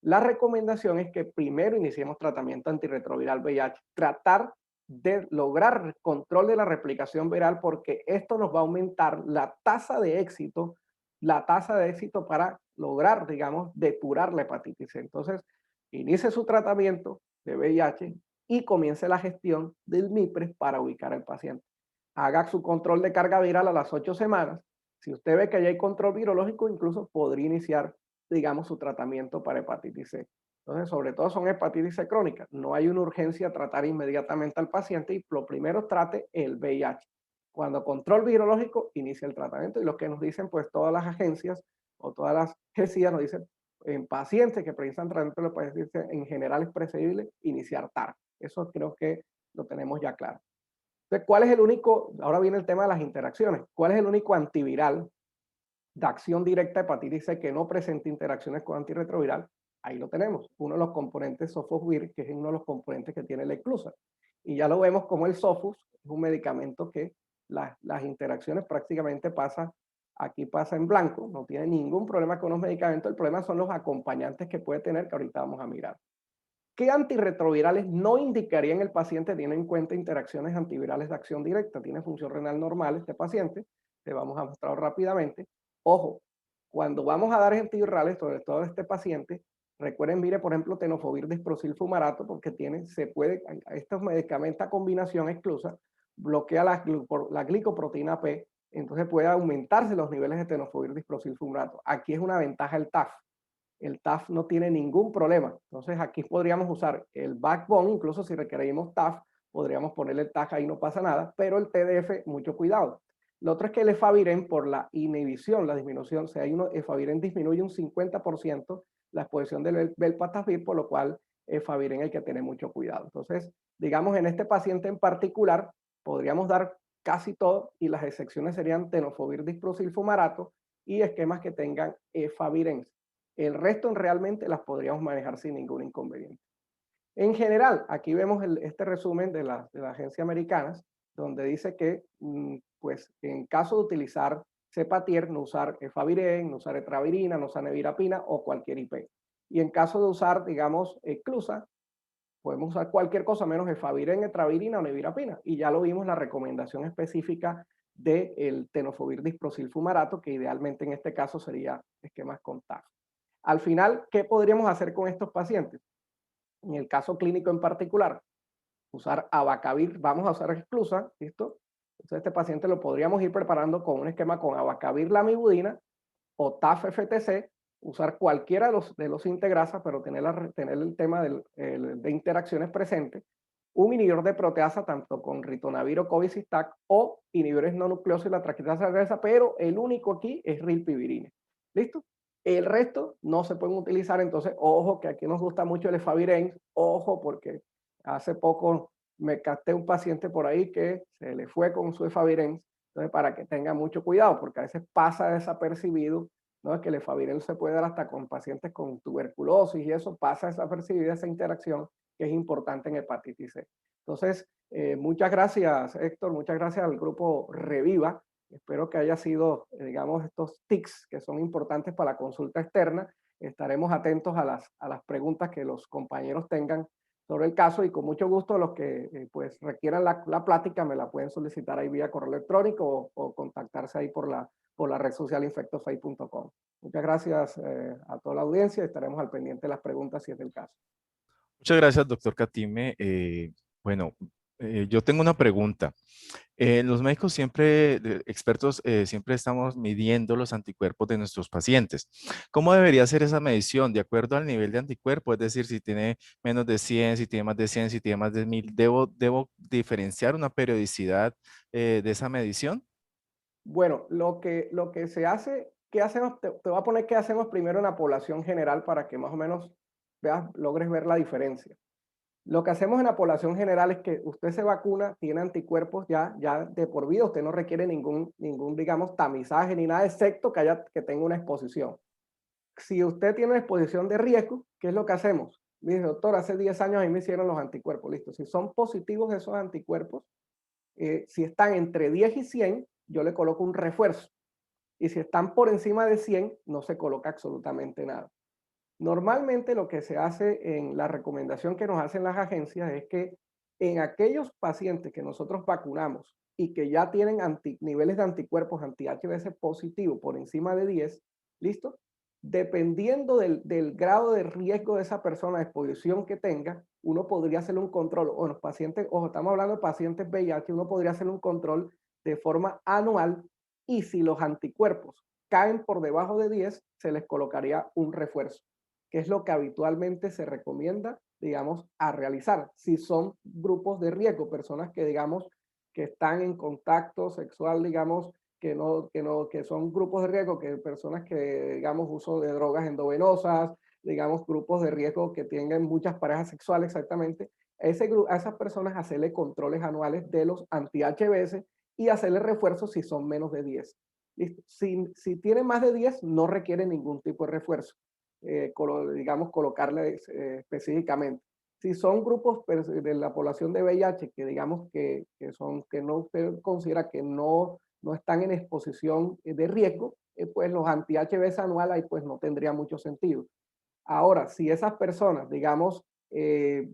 La recomendación es que primero iniciemos tratamiento antirretroviral VIH, tratar de lograr control de la replicación viral porque esto nos va a aumentar la tasa de éxito la tasa de éxito para lograr, digamos, depurar la hepatitis C. Entonces, inicie su tratamiento de VIH y comience la gestión del MIPRES para ubicar al paciente. Haga su control de carga viral a las 8 semanas. Si usted ve que ya hay control virológico, incluso podría iniciar, digamos, su tratamiento para hepatitis C. Entonces, sobre todo son hepatitis C crónicas. No hay una urgencia a tratar inmediatamente al paciente y lo primero trate el VIH. Cuando control virológico, inicia el tratamiento y lo que nos dicen, pues todas las agencias o todas las GESIA nos dicen, en pacientes que precisan tratamiento de hepatitis C, en general es preferible iniciar TAR. Eso creo que lo tenemos ya claro. Entonces, ¿cuál es el único? Ahora viene el tema de las interacciones. ¿Cuál es el único antiviral de acción directa de hepatitis C que no presenta interacciones con antirretroviral? Ahí lo tenemos. Uno de los componentes Sofosbuvir, que es uno de los componentes que tiene la eclusa. Y ya lo vemos como el Sofus es un medicamento que las interacciones prácticamente aquí pasa en blanco, no tiene ningún problema con los medicamentos. El problema son los acompañantes que puede tener, que ahorita vamos a mirar. ¿Qué antirretrovirales no indicaría en el paciente? Tiene en cuenta interacciones antivirales de acción directa. Tiene función renal normal este paciente. Te vamos a mostrar rápidamente. Ojo, cuando vamos a dar antivirales, sobre todo a este paciente, recuerden, mire, por ejemplo, tenofovir disprosil fumarato, porque estos medicamentos a combinación exclusa, bloquea la glicoproteína P, entonces puede aumentarse los niveles de tenofovir disprosil fumarato. Aquí es una ventaja el TAF. El TAF no tiene ningún problema. Entonces aquí podríamos usar el backbone, incluso si requerimos TAF, podríamos ponerle el TAF, ahí no pasa nada, pero el TDF, mucho cuidado. Lo otro es que el efaviren, por la inhibición, la disminución, o sea, efaviren disminuye un 50% la exposición del velpatasvir, por lo cual efaviren hay que tener mucho cuidado. Entonces, digamos, en este paciente en particular, podríamos dar casi todo y las excepciones serían tenofovir disprosil fumarato y esquemas que tengan efaviren. El resto realmente las podríamos manejar sin ningún inconveniente. En general, aquí vemos este resumen de las agencias americanas, donde dice que, pues, en caso de utilizar Cepatier, no usar efaviren, no usar etravirina, no usar nevirapina o cualquier IP. Y en caso de usar, digamos, eclusa, podemos usar cualquier cosa menos efaviren, etravirina o nevirapina. Y ya lo vimos la recomendación específica del tenofovir disprosil fumarato, que idealmente en este caso sería esquemas con TAF. Al final, ¿qué podríamos hacer con estos pacientes? En el caso clínico en particular, usar abacavir, vamos a usar exclusa, ¿listo? Entonces este paciente lo podríamos ir preparando con un esquema con abacavir lamivudina o TAF-FTC, usar cualquiera de los integrasas, pero tener el tema de interacciones presentes, un inhibidor de proteasa tanto con ritonavir o cobicistat o inhibidores no nucleosos y la transcriptasa regresa, pero el único aquí es rilpivirine. ¿Listo? El resto no se pueden utilizar, entonces ojo que aquí nos gusta mucho el efaviren, ojo porque hace poco me capté un paciente por ahí que se le fue con su efaviren, entonces para que tenga mucho cuidado porque a veces pasa desapercibido, ¿no? Es que el efaviren se puede dar hasta con pacientes con tuberculosis y eso pasa desapercibida esa interacción que es importante en hepatitis C. Entonces, muchas gracias Héctor, muchas gracias al grupo Reviva. Espero que haya sido, digamos, estos tics que son importantes para la consulta externa. Estaremos atentos a las preguntas que los compañeros tengan sobre el caso y con mucho gusto los que pues requieran la plática me la pueden solicitar ahí vía correo electrónico o contactarse ahí por la red social infectosai.com. Muchas gracias a toda la audiencia. Estaremos al pendiente de las preguntas si es el caso. Muchas gracias, doctor Katime. Bueno, yo tengo una pregunta. Los médicos siempre, expertos, siempre estamos midiendo los anticuerpos de nuestros pacientes. ¿Cómo debería ser esa medición? ¿De acuerdo al nivel de anticuerpo? Es decir, si tiene menos de 100, si tiene más de 100, si tiene más de 1000, ¿debo diferenciar una periodicidad de esa medición? Bueno, lo que se hace, ¿qué hacemos? Te voy a poner qué hacemos primero en la población general para que más o menos logres ver la diferencia. Lo que hacemos en la población general es que usted se vacuna, tiene anticuerpos ya de por vida, usted no requiere ningún, digamos, tamizaje ni nada, excepto que tenga una exposición. Si usted tiene una exposición de riesgo, ¿qué es lo que hacemos? Dice, doctor, hace 10 años a mí me hicieron los anticuerpos, listo. Si son positivos esos anticuerpos, si están entre 10 y 100, yo le coloco un refuerzo. Y si están por encima de 100, no se coloca absolutamente nada. Normalmente lo que se hace en la recomendación que nos hacen las agencias es que En aquellos pacientes que nosotros vacunamos y que ya tienen niveles de anticuerpos anti-HBs positivos por encima de 10, ¿listo? Dependiendo del grado de riesgo de esa persona, de exposición que tenga, uno podría hacerle un control. O los pacientes, ojo, estamos hablando de pacientes VIH, uno podría hacer un control de forma anual y si los anticuerpos caen por debajo de 10, se les colocaría un refuerzo, que es lo que habitualmente se recomienda, digamos, a realizar. Si son grupos de riesgo, personas que, digamos, que están en contacto sexual, digamos, que son grupos de riesgo, que personas que, digamos, uso de drogas endovenosas, digamos, grupos de riesgo que tengan muchas parejas sexuales exactamente, a esas personas hacerle controles anuales de los anti-HBs y hacerle refuerzos si son menos de 10. ¿Listo? Si tienen más de 10, no requiere ningún tipo de refuerzo, digamos, colocarle específicamente. Si son grupos de la población de VIH que digamos que no usted considera que no están en exposición de riesgo, pues los anti-HBs anuales ahí pues no tendría mucho sentido. Ahora, si esas personas, digamos, te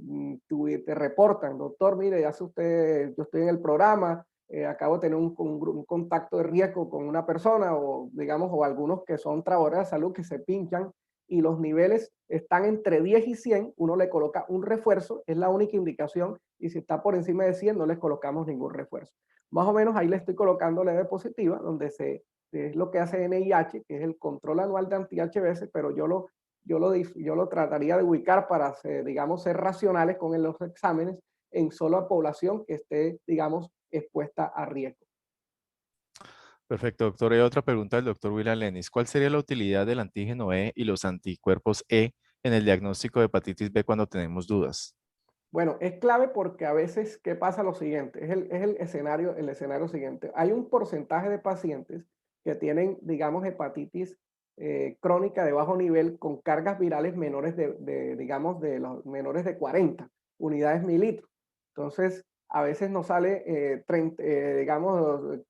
reportan, doctor, mire, ya sé usted, yo estoy en el programa, acabo de tener un contacto de riesgo con una persona o, digamos, o algunos que son trabajadores de salud que se pinchan y los niveles están entre 10 y 100, uno le coloca un refuerzo, es la única indicación, y si está por encima de 100 no les colocamos ningún refuerzo. Más o menos ahí le estoy colocando la diapositiva, donde es lo que hace NIH, que es el control anual de anti-HBs, pero yo lo trataría de ubicar para, digamos, ser racionales con los exámenes en solo población que esté, digamos, expuesta a riesgo. Perfecto, doctor. Y otra pregunta del doctor William Lenis. ¿Cuál sería la utilidad del antígeno E y los anticuerpos E en el diagnóstico de hepatitis B cuando tenemos dudas? Bueno, es clave porque a veces, ¿qué pasa? Lo siguiente, el escenario siguiente. Hay un porcentaje de pacientes que tienen, digamos, hepatitis crónica de bajo nivel con cargas virales menores digamos, de los menores de 40 unidades mililitros. Entonces, a veces nos sale, digamos,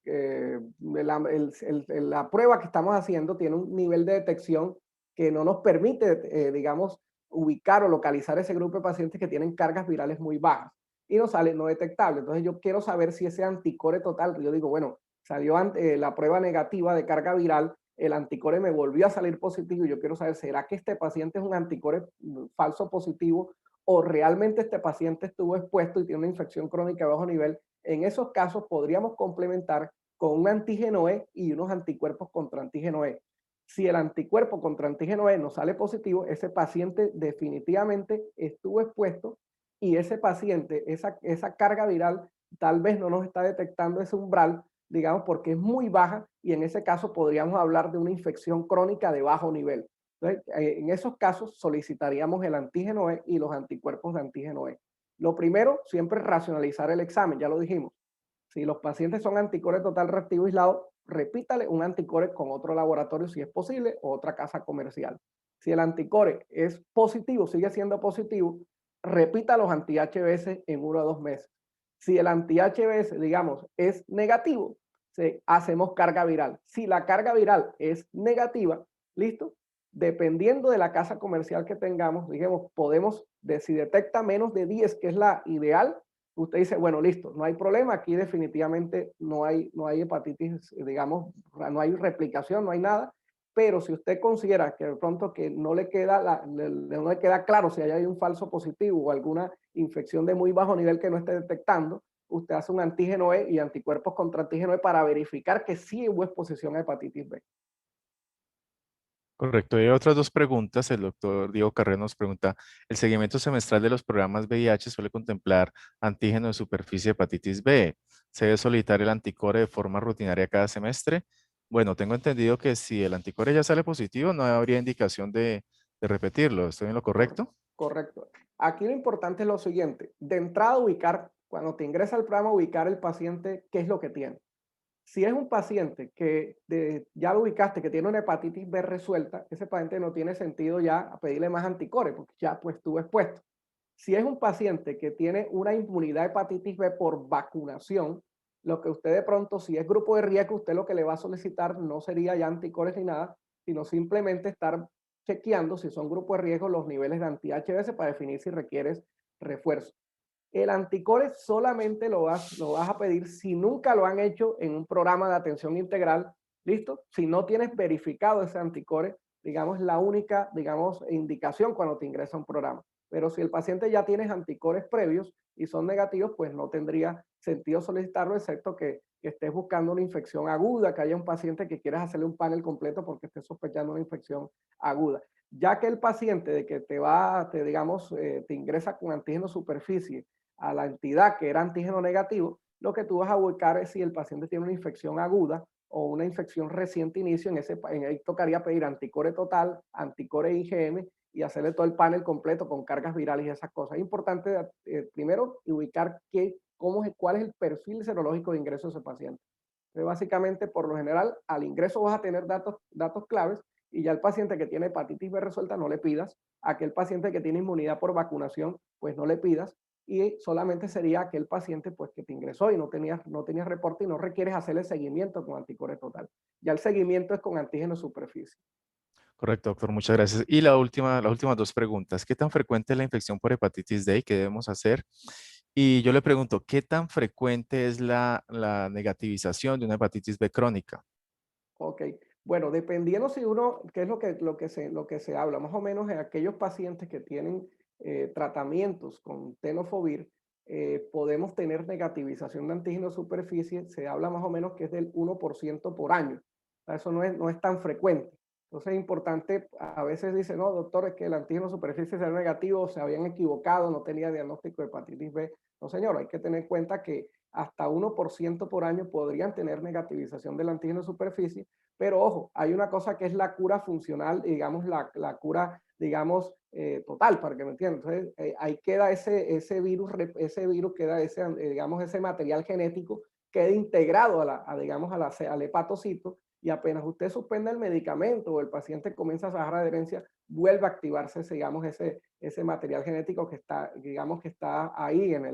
la prueba que estamos haciendo tiene un nivel de detección que no nos permite, digamos, ubicar o localizar ese grupo de pacientes que tienen cargas virales muy bajas y nos sale no detectable. Entonces yo quiero saber si ese anticore total, yo digo, bueno, salió la prueba negativa de carga viral, el anticore me volvió a salir positivo y yo quiero saber, ¿será que este paciente es un anticore falso positivo o realmente este paciente estuvo expuesto y tiene una infección crónica de bajo nivel? En esos casos podríamos complementar con un antígeno E y unos anticuerpos contra antígeno E. Si el anticuerpo contra antígeno E no sale positivo, ese paciente definitivamente estuvo expuesto y ese paciente, esa carga viral, tal vez no nos está detectando ese umbral, digamos, porque es muy baja y en ese caso podríamos hablar de una infección crónica de bajo nivel. Entonces, en esos casos solicitaríamos el antígeno E y los anticuerpos de antígeno E. Lo primero, siempre racionalizar el examen, ya lo dijimos. Si los pacientes son anticore total reactivo aislado, repítale un anticore con otro laboratorio si es posible o otra casa comercial. Si el anticore es positivo, sigue siendo positivo, repita los anti-HBs en 1 o 2 meses. Si el anti-HBs, digamos, es negativo, hacemos carga viral. Si la carga viral es negativa, ¿listo? Dependiendo de la casa comercial que tengamos, digamos, podemos, si detecta menos de 10, que es la ideal, usted dice, bueno, listo, no hay problema, aquí definitivamente no hay hepatitis, digamos, no hay replicación, no hay nada, pero si usted considera que de pronto que no le queda claro si hay un falso positivo o alguna infección de muy bajo nivel que no esté detectando, usted hace un antígeno E y anticuerpos contra antígeno E para verificar que sí hubo exposición a hepatitis B. Correcto. Y hay otras dos preguntas. El doctor Diego Carrera nos pregunta, ¿el seguimiento semestral de los programas VIH suele contemplar antígeno de superficie de hepatitis B? ¿Se debe solicitar el anticore de forma rutinaria cada semestre? Bueno, tengo entendido que si el anticore ya sale positivo, no habría indicación de repetirlo. ¿Estoy en lo correcto? Correcto. Aquí lo importante es lo siguiente. De entrada, ubicar, cuando te ingresa al programa, ubicar el paciente qué es lo que tiene. Si es un paciente que ya lo ubicaste, que tiene una hepatitis B resuelta, ese paciente no tiene sentido ya pedirle más anticore, porque ya pues estuvo expuesto. Si es un paciente que tiene una inmunidad a hepatitis B por vacunación, lo que usted de pronto, si es grupo de riesgo, usted lo que le va a solicitar no sería ya anticores ni nada, sino simplemente estar chequeando si son grupos de riesgo los niveles de anti-HBs para definir si requieres refuerzo. El anticore solamente lo vas a pedir si nunca lo han hecho en un programa de atención integral, ¿listo? Si no tienes verificado ese anticore, digamos, la única, digamos, indicación cuando te ingresa a un programa. Pero si el paciente ya tiene anticores previos y son negativos, pues no tendría sentido solicitarlo, excepto que estés buscando una infección aguda, que haya un paciente que quieras hacerle un panel completo porque estés sospechando una infección aguda. Ya que el paciente de que digamos, te ingresa con antígeno superficie a la entidad que era antígeno negativo, lo que tú vas a buscar es si el paciente tiene una infección aguda o una infección reciente inicio, en ahí tocaría pedir anticore total, anticore IgM y hacerle todo el panel completo con cargas virales y esas cosas. Es importante primero ubicar cuál es el perfil serológico de ingreso de ese paciente. Entonces, básicamente, por lo general, al ingreso vas a tener datos claves y ya el paciente que tiene hepatitis B resuelta no le pidas, aquel paciente que tiene inmunidad por vacunación, pues no le pidas, y solamente sería aquel paciente pues que te ingresó y no tenías reporte y no requieres hacerle seguimiento con anticore total. Ya el seguimiento es con antígeno superficie. Correcto, doctor, muchas gracias. Y las últimas dos preguntas. ¿Qué tan frecuente es la infección por hepatitis D y qué debemos hacer? Y yo le pregunto, ¿qué tan frecuente es la negativización de una hepatitis B crónica? Ok, bueno, dependiendo si uno, qué es lo que se habla, más o menos en aquellos pacientes que tienen tratamientos con tenofovir, podemos tener negativización de antígeno de superficie, se habla más o menos que es del 1% por año. O sea, eso no es tan frecuente. Entonces es importante, a veces dicen, no, doctor, es que el antígeno de superficie era negativo, se habían equivocado, no tenía diagnóstico de hepatitis B. No, señor, hay que tener en cuenta que hasta 1% por año podrían tener negativización del antígeno de superficie, pero ojo, hay una cosa que es la cura funcional, digamos, la cura, digamos, total, para que me entiendan. Entonces, ahí queda ese virus queda digamos, ese material genético, queda integrado digamos, al hepatocito, y apenas usted suspenda el medicamento o el paciente comienza a bajar adherencia, vuelve a activarse, digamos, ese material genético que está, digamos, que está ahí en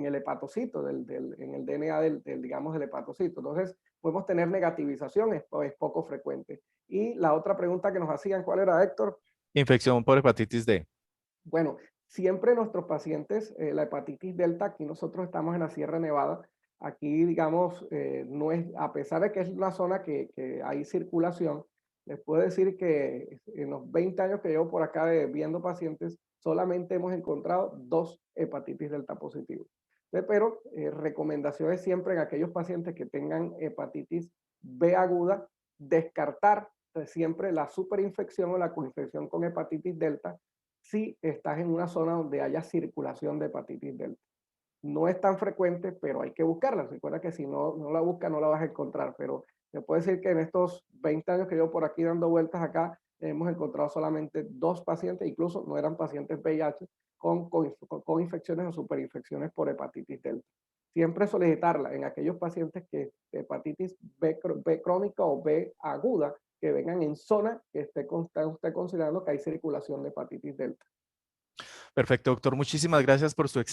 el hepatocito, en el DNA digamos, del hepatocito. Entonces, podemos tener negativización, es poco frecuente. Y la otra pregunta que nos hacían, ¿cuál era, Héctor? Infección por hepatitis D. Bueno, siempre nuestros pacientes, la hepatitis delta, aquí nosotros estamos en la Sierra Nevada, aquí, digamos, no es, a pesar de que es una zona que hay circulación, les puedo decir que en los 20 años que llevo por acá viendo pacientes, solamente hemos encontrado 2 hepatitis delta positivos. Pero recomendaciones siempre en aquellos pacientes que tengan hepatitis B aguda, descartar siempre la superinfección o la coinfección con hepatitis delta si estás en una zona donde haya circulación de hepatitis delta. No es tan frecuente, pero hay que buscarla. Recuerda que si no la buscas, no la vas a encontrar. Pero te puedo decir que en estos 20 años que llevo por aquí dando vueltas acá, hemos encontrado solamente 2 pacientes, incluso no eran pacientes VIH, con infecciones o superinfecciones por hepatitis delta. Siempre solicitarla en aquellos pacientes que hepatitis B crónica o B aguda, que vengan en zona que esté usted considerando que hay circulación de hepatitis delta. Perfecto, doctor. Muchísimas gracias por su excelente